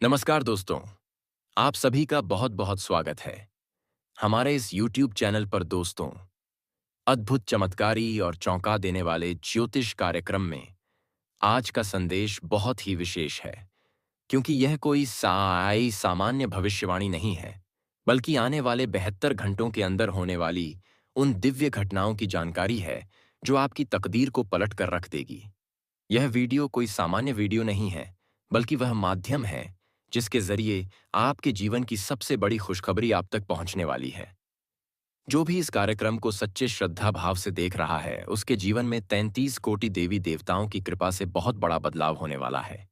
नमस्कार दोस्तों, आप सभी का बहुत बहुत स्वागत है हमारे इस YouTube चैनल पर दोस्तों। अद्भुत चमत्कारी और चौंका देने वाले ज्योतिष कार्यक्रम में आज का संदेश बहुत ही विशेष है, क्योंकि यह कोई सामान्य भविष्यवाणी नहीं है, बल्कि आने वाले 72 घंटों के अंदर होने वाली उन दिव्य घटनाओं की जानकारी है जो आपकी तकदीर को पलट कर रख देगी। यह वीडियो कोई सामान्य वीडियो नहीं है, बल्कि वह माध्यम है जिसके जरिए आपके जीवन की सबसे बड़ी खुशखबरी आप तक पहुंचने वाली है। जो भी इस कार्यक्रम को सच्चे श्रद्धा भाव से देख रहा है, उसके जीवन में 33 कोटि देवी देवताओं की कृपा से बहुत बड़ा बदलाव होने वाला है।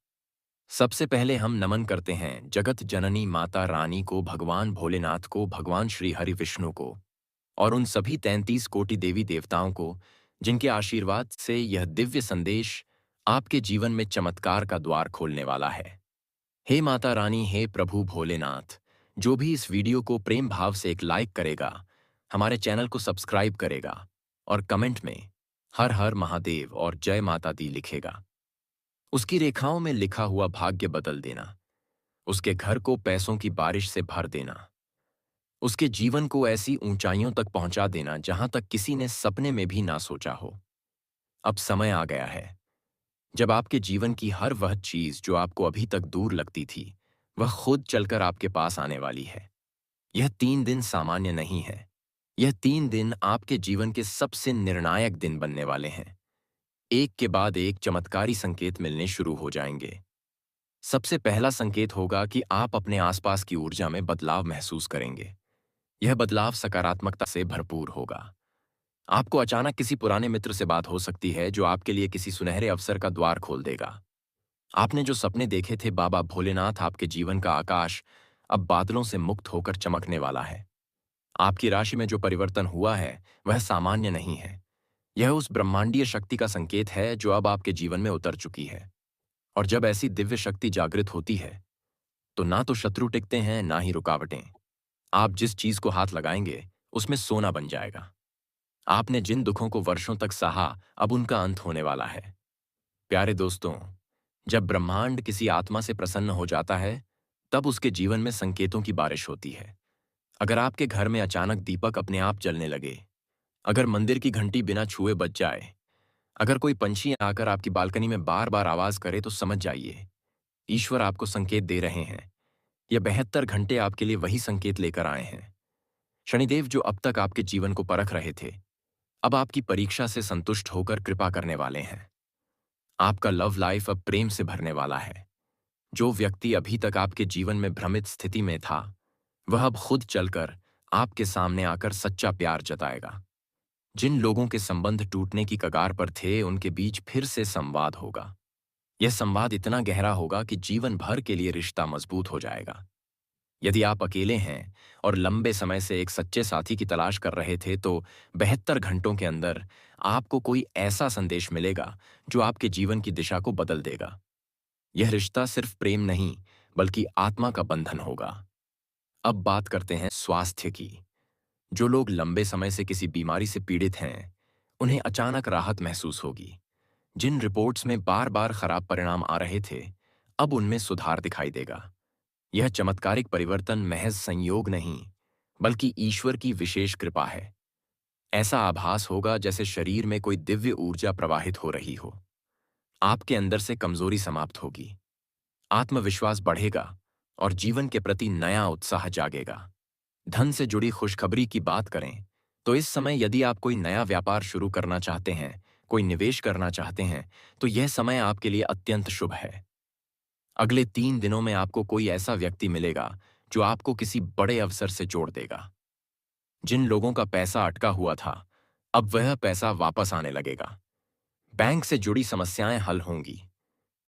सबसे पहले हम नमन करते हैं जगत जननी माता रानी को, भगवान भोलेनाथ को, भगवान श्री हरि विष्णु को और उन सभी 33 कोटि देवी देवताओं को जिनके आशीर्वाद से यह दिव्य संदेश आपके जीवन में चमत्कार का द्वार खोलने वाला है। हे माता रानी, हे प्रभु भोलेनाथ, जो भी इस वीडियो को प्रेम भाव से एक लाइक करेगा, हमारे चैनल को सब्सक्राइब करेगा और कमेंट में हर हर महादेव और जय माता दी लिखेगा, उसकी रेखाओं में लिखा हुआ भाग्य बदल देना, उसके घर को पैसों की बारिश से भर देना, उसके जीवन को ऐसी ऊंचाइयों तक पहुंचा देना जहां तक किसी ने सपने में भी ना सोचा हो। अब समय आ गया है जब आपके जीवन की हर वह चीज जो आपको अभी तक दूर लगती थी, वह खुद चलकर आपके पास आने वाली है। यह 3 दिन सामान्य नहीं है। यह 3 दिन आपके जीवन के सबसे निर्णायक दिन बनने वाले हैं। एक के बाद एक चमत्कारी संकेत मिलने शुरू हो जाएंगे। सबसे पहला संकेत होगा कि आप अपने आसपास की ऊर्जा में बदलाव महसूस करेंगे। यह बदलाव सकारात्मकता से भरपूर होगा। आपको अचानक किसी पुराने मित्र से बात हो सकती है जो आपके लिए किसी सुनहरे अवसर का द्वार खोल देगा। आपने जो सपने देखे थे, बाबा भोलेनाथ आपके जीवन का आकाश अब बादलों से मुक्त होकर चमकने वाला है। आपकी राशि में जो परिवर्तन हुआ है वह सामान्य नहीं है। यह उस ब्रह्मांडीय शक्ति का संकेत है जो अब आपके जीवन में उतर चुकी है। और जब ऐसी दिव्य शक्ति जागृत होती है तो ना तो शत्रु टिकते हैं, ना ही रुकावटें। आप जिस चीज को हाथ लगाएंगे उसमें सोना बन जाएगा। आपने जिन दुखों को वर्षों तक सहा, अब उनका अंत होने वाला है। प्यारे दोस्तों, जब ब्रह्मांड किसी आत्मा से प्रसन्न हो जाता है, तब उसके जीवन में संकेतों की बारिश होती है। अगर आपके घर में अचानक दीपक अपने आप जलने लगे, अगर मंदिर की घंटी बिना छुए बज जाए, अगर कोई पंछी आकर आपकी बालकनी में बार बार आवाज करे, तो समझ जाइए ईश्वर आपको संकेत दे रहे हैं। यह 72 घंटे आपके लिए वही संकेत लेकर आए हैं। शनिदेव जो अब तक आपके जीवन को परख रहे थे, अब आपकी परीक्षा से संतुष्ट होकर कृपा करने वाले हैं। आपका लव लाइफ अब प्रेम से भरने वाला है। जो व्यक्ति अभी तक आपके जीवन में भ्रमित स्थिति में था, वह अब खुद चलकर आपके सामने आकर सच्चा प्यार जताएगा। जिन लोगों के संबंध टूटने की कगार पर थे, उनके बीच फिर से संवाद होगा। यह संवाद इतना गहरा होगा कि जीवन भर के लिए रिश्ता मजबूत हो जाएगा। यदि आप अकेले हैं और लंबे समय से एक सच्चे साथी की तलाश कर रहे थे, तो 72 घंटों के अंदर आपको कोई ऐसा संदेश मिलेगा जो आपके जीवन की दिशा को बदल देगा। यह रिश्ता सिर्फ प्रेम नहीं, बल्कि आत्मा का बंधन होगा। अब बात करते हैं स्वास्थ्य की। जो लोग लंबे समय से किसी बीमारी से पीड़ित हैं, उन्हें अचानक राहत महसूस होगी। जिन रिपोर्ट्स में बार बार खराब परिणाम आ रहे थे, अब उनमें सुधार दिखाई देगा। यह चमत्कारिक परिवर्तन महज संयोग नहीं, बल्कि ईश्वर की विशेष कृपा है। ऐसा आभास होगा जैसे शरीर में कोई दिव्य ऊर्जा प्रवाहित हो रही हो। आपके अंदर से कमजोरी समाप्त होगी, आत्मविश्वास बढ़ेगा और जीवन के प्रति नया उत्साह जागेगा। धन से जुड़ी खुशखबरी की बात करें तो इस समय यदि आप कोई नया व्यापार शुरू करना चाहते हैं, कोई निवेश करना चाहते हैं, तो यह समय आपके लिए अत्यंत शुभ है। अगले 3 दिनों में आपको कोई ऐसा व्यक्ति मिलेगा जो आपको किसी बड़े अवसर से जोड़ देगा। जिन लोगों का पैसा अटका हुआ था, अब वह पैसा वापस आने लगेगा। बैंक से जुड़ी समस्याएं हल होंगी,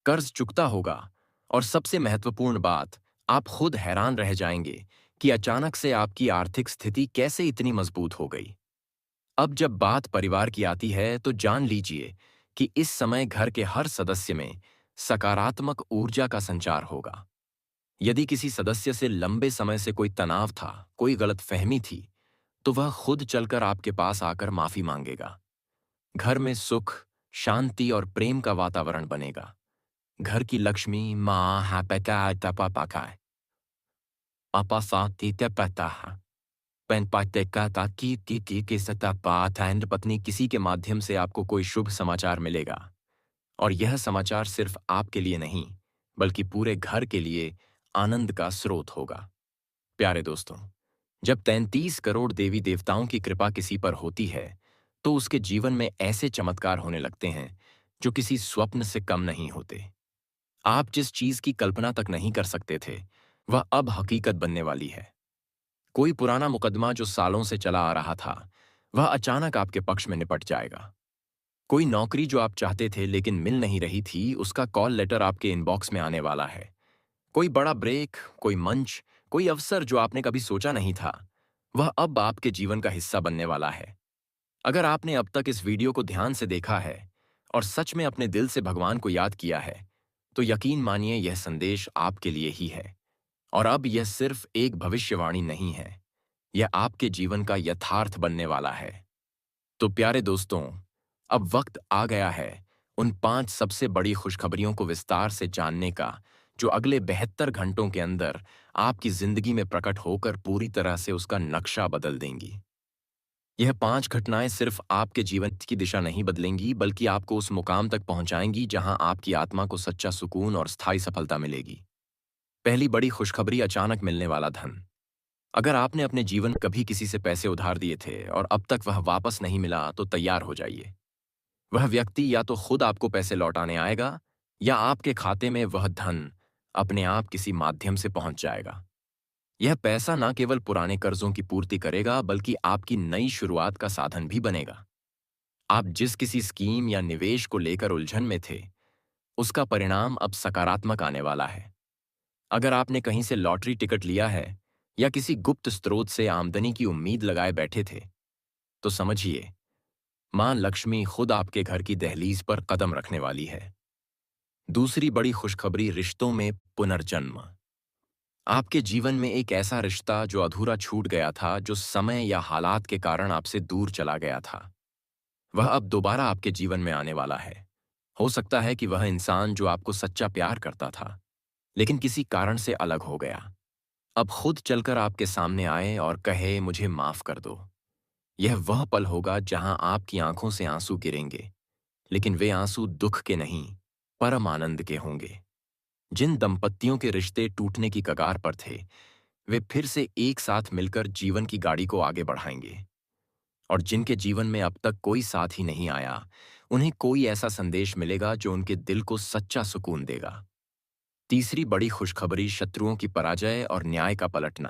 कर्ज चुकता होगा और सबसे महत्वपूर्ण बात, आप खुद हैरान रह जाएंगे कि अचानक से आपकी आर्थिक स्थिति कैसे इतनी मजबूत हो गई। अब जब बात परिवार की आती है, तो जान लीजिए कि इस समय घर के हर सदस्य में सकारात्मक ऊर्जा का संचार होगा। यदि किसी सदस्य से लंबे समय से कोई तनाव था, कोई गलतफहमी थी, तो वह खुद चलकर आपके पास आकर माफी मांगेगा। घर में सुख, शांति और प्रेम का वातावरण बनेगा। घर की लक्ष्मी माँ हैपेका तपा पाका apa साथी ते पता है पेन पाते का ताकि के सता पात एंड पत्नी किसी के माध्यम से आपको कोई शुभ समाचार मिलेगा और यह समाचार सिर्फ आपके लिए नहीं बल्कि पूरे घर के लिए आनंद का स्रोत होगा। प्यारे दोस्तों, जब 33 करोड़ देवी देवताओं की कृपा किसी पर होती है तो उसके जीवन में ऐसे चमत्कार होने लगते हैं जो किसी स्वप्न से कम नहीं होते। आप जिस चीज की कल्पना तक नहीं कर सकते थे वह अब हकीकत बनने वाली है। कोई पुराना मुकदमा जो सालों से चला आ रहा था वह अचानक आपके पक्ष में निपट जाएगा। कोई नौकरी जो आप चाहते थे लेकिन मिल नहीं रही थी उसका कॉल लेटर आपके इनबॉक्स में आने वाला है। कोई बड़ा ब्रेक, कोई मंच, कोई अवसर जो आपने कभी सोचा नहीं था वह अब आपके जीवन का हिस्सा बनने वाला है। अगर आपने अब तक इस वीडियो को ध्यान से देखा है और सच में अपने दिल से भगवान को याद किया है तो यकीन मानिए यह संदेश आपके लिए ही है। और अब यह सिर्फ एक भविष्यवाणी नहीं है, यह आपके जीवन का यथार्थ बनने वाला है। तो प्यारे दोस्तों, अब वक्त आ गया है उन 5 सबसे बड़ी खुशखबरियों को विस्तार से जानने का जो अगले 72 घंटों के अंदर आपकी जिंदगी में प्रकट होकर पूरी तरह से उसका नक्शा बदल देंगी। यह 5 घटनाएं सिर्फ आपके जीवन की दिशा नहीं बदलेंगी बल्कि आपको उस मुकाम तक पहुंचाएंगी जहां आपकी आत्मा को सच्चा सुकून और स्थायी सफलता मिलेगी। पहली बड़ी खुशखबरी, अचानक मिलने वाला धन। अगर आपने अपने जीवन में कभी किसी से पैसे उधार दिए थे और अब तक वह वापस नहीं मिला तो तैयार हो जाइए। वह व्यक्ति या तो खुद आपको पैसे लौटाने आएगा या आपके खाते में वह धन अपने आप किसी माध्यम से पहुंच जाएगा। यह पैसा ना केवल पुराने कर्जों की पूर्ति करेगा बल्कि आपकी नई शुरुआत का साधन भी बनेगा। आप जिस किसी स्कीम या निवेश को लेकर उलझन में थे उसका परिणाम अब सकारात्मक आने वाला है। अगर आपने कहीं से लॉटरी टिकट लिया है या किसी गुप्त स्रोत से आमदनी की उम्मीद लगाए बैठे थे तो समझिए मां लक्ष्मी खुद आपके घर की दहलीज पर कदम रखने वाली है। दूसरी बड़ी खुशखबरी, रिश्तों में पुनर्जन्म। आपके जीवन में एक ऐसा रिश्ता जो अधूरा छूट गया था, जो समय या हालात के कारण आपसे दूर चला गया था, वह अब दोबारा आपके जीवन में आने वाला है। हो सकता है कि वह इंसान जो आपको सच्चा प्यार करता था लेकिन किसी कारण से अलग हो गया अब खुद चलकर आपके सामने आए और कहे मुझे माफ कर दो। यह वह पल होगा जहां आपकी आंखों से आंसू गिरेंगे, लेकिन वे आंसू दुख के नहीं, परम आनंद के होंगे। जिन दंपतियों के रिश्ते टूटने की कगार पर थे वे फिर से एक साथ मिलकर जीवन की गाड़ी को आगे बढ़ाएंगे। और जिनके जीवन में अब तक कोई साथ ही नहीं आया उन्हें कोई ऐसा संदेश मिलेगा जो उनके दिल को सच्चा सुकून देगा। तीसरी बड़ी खुशखबरी, शत्रुओं की पराजय और न्याय का पलटना।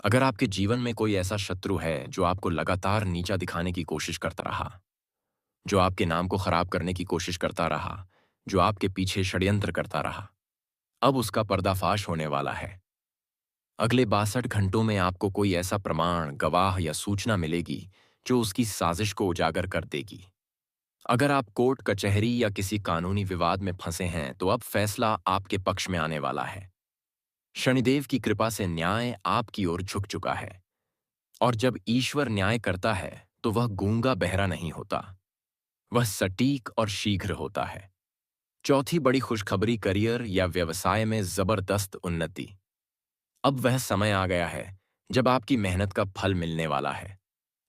अगर आपके जीवन में कोई ऐसा शत्रु है जो आपको लगातार नीचा दिखाने की कोशिश करता रहा, जो आपके नाम को खराब करने की कोशिश करता रहा, जो आपके पीछे षड्यंत्र करता रहा, अब उसका पर्दाफाश होने वाला है। अगले 62 घंटों में आपको कोई ऐसा प्रमाण, गवाह या सूचना मिलेगी जो उसकी साजिश को उजागर कर देगी। अगर आप कोर्ट कचहरी या किसी कानूनी विवाद में फंसे हैं तो अब फैसला आपके पक्ष में आने वाला है। शनिदेव की कृपा से न्याय आपकी ओर झुक चुका है और जब ईश्वर न्याय करता है तो वह गूंगा बहरा नहीं होता, वह सटीक और शीघ्र होता है। चौथी बड़ी खुशखबरी, करियर या व्यवसाय में जबरदस्त उन्नति। अब वह समय आ गया है जब आपकी मेहनत का फल मिलने वाला है।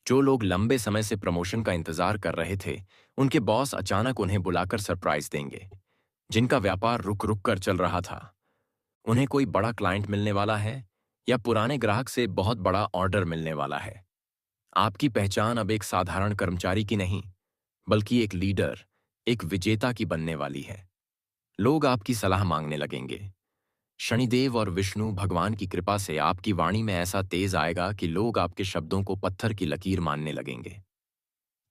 जो लोग लंबे समय से प्रमोशन का इंतजार कर रहे थे उनके बॉस अचानक उन्हें बुलाकर सरप्राइज देंगे। जिनका व्यापार रुक रुक कर चल रहा था उन्हें कोई बड़ा क्लाइंट मिलने वाला है या पुराने ग्राहक से बहुत बड़ा ऑर्डर मिलने वाला है। आपकी पहचान अब एक साधारण कर्मचारी की नहीं बल्कि एक लीडर, एक विजेता की बनने वाली है। लोग आपकी सलाह मांगने लगेंगे। शनिदेव और विष्णु भगवान की कृपा से आपकी वाणी में ऐसा तेज आएगा कि लोग आपके शब्दों को पत्थर की लकीर मानने लगेंगे।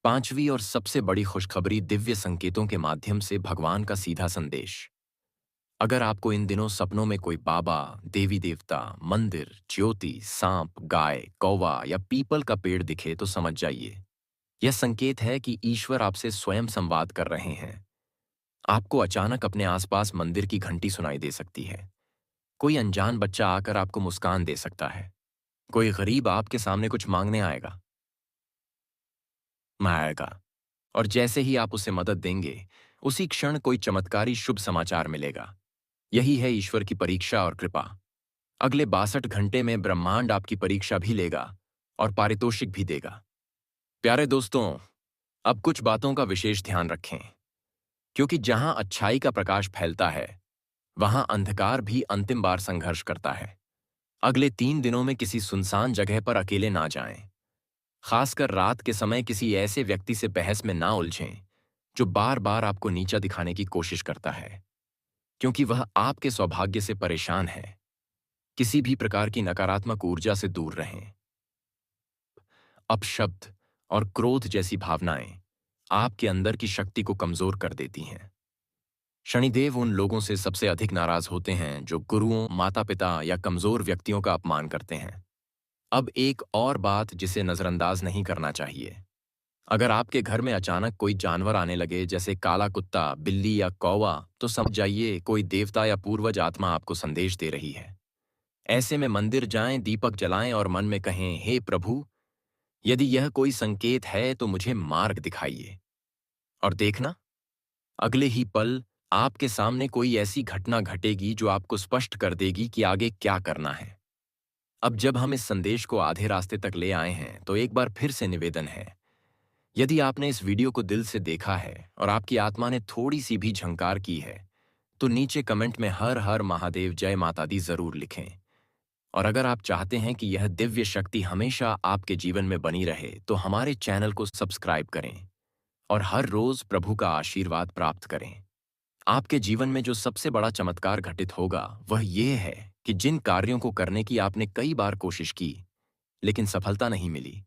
पांचवी और सबसे बड़ी खुशखबरी, दिव्य संकेतों के माध्यम से भगवान का सीधा संदेश। अगर आपको इन दिनों सपनों में कोई बाबा, देवी देवता, मंदिर, ज्योति, सांप, गाय, कौवा या पीपल का पेड़ दिखे तो समझ जाइए यह संकेत है कि ईश्वर आपसे स्वयं संवाद कर रहे हैं। आपको अचानक अपने आसपास मंदिर की घंटी सुनाई दे सकती है। कोई अनजान बच्चा आकर आपको मुस्कान दे सकता है। कोई गरीब आपके सामने कुछ मांगने आएगा। और जैसे ही आप उसे मदद देंगे उसी क्षण कोई चमत्कारी शुभ समाचार मिलेगा। यही है ईश्वर की परीक्षा और कृपा। अगले 62 घंटे में ब्रह्मांड आपकी परीक्षा भी लेगा और पारितोषिक भी देगा। प्यारे दोस्तों, अब कुछ बातों का विशेष ध्यान रखें, क्योंकि जहां अच्छाई का प्रकाश फैलता है, वहां अंधकार भी अंतिम बार संघर्ष करता है। अगले 3 दिनों में किसी सुनसान जगह पर अकेले ना जाएं। खासकर रात के समय किसी ऐसे व्यक्ति से बहस में ना उलझें जो बार बार आपको नीचा दिखाने की कोशिश करता है, क्योंकि वह आपके सौभाग्य से परेशान है। किसी भी प्रकार की नकारात्मक ऊर्जा से दूर रहें। अपशब्द और क्रोध जैसी भावनाएं आपके अंदर की शक्ति को कमजोर कर देती हैं। शनिदेव उन लोगों से सबसे अधिक नाराज होते हैं जो गुरुओं, माता पिता या कमजोर व्यक्तियों का अपमान करते हैं। अब एक और बात जिसे नजरअंदाज नहीं करना चाहिए। अगर आपके घर में अचानक कोई जानवर आने लगे, जैसे काला कुत्ता, बिल्ली या कौवा, तो समझ जाइए कोई देवता या पूर्वज आत्मा आपको संदेश दे रही है। ऐसे में मंदिर जाएं, दीपक जलाएं और मन में कहें, हे प्रभु, यदि यह कोई संकेत है तो मुझे मार्ग दिखाइए। और देखना, अगले ही पल आपके सामने कोई ऐसी घटना घटेगी जो आपको स्पष्ट कर देगी कि आगे क्या करना है। अब जब हम इस संदेश को आधे रास्ते तक ले आए हैं, तो एक बार फिर से निवेदन है, यदि आपने इस वीडियो को दिल से देखा है और आपकी आत्मा ने थोड़ी सी भी झंकार की है, तो नीचे कमेंट में हर हर महादेव, जय माता दी जरूर लिखें। और अगर आप चाहते हैं कि यह दिव्य शक्ति हमेशा आपके जीवन में बनी रहे, तो हमारे चैनल को सब्सक्राइब करें और हर रोज प्रभु का आशीर्वाद प्राप्त करें। आपके जीवन में जो सबसे बड़ा चमत्कार घटित होगा, वह यह है कि जिन कार्यों को करने की आपने कई बार कोशिश की लेकिन सफलता नहीं मिली,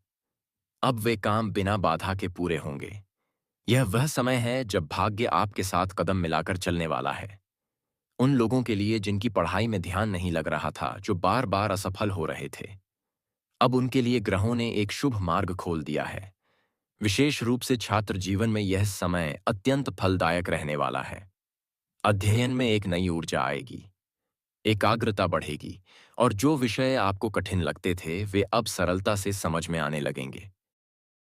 अब वे काम बिना बाधा के पूरे होंगे। यह वह समय है जब भाग्य आपके साथ कदम मिलाकर चलने वाला है। उन लोगों के लिए जिनकी पढ़ाई में ध्यान नहीं लग रहा था, जो बार बार असफल हो रहे थे, अब उनके लिए ग्रहों ने एक शुभ मार्ग खोल दिया है। विशेष रूप से छात्र जीवन में यह समय अत्यंत फलदायक रहने वाला है। अध्ययन में एक नई ऊर्जा आएगी, एकाग्रता बढ़ेगी और जो विषय आपको कठिन लगते थे, वे अब सरलता से समझ में आने लगेंगे।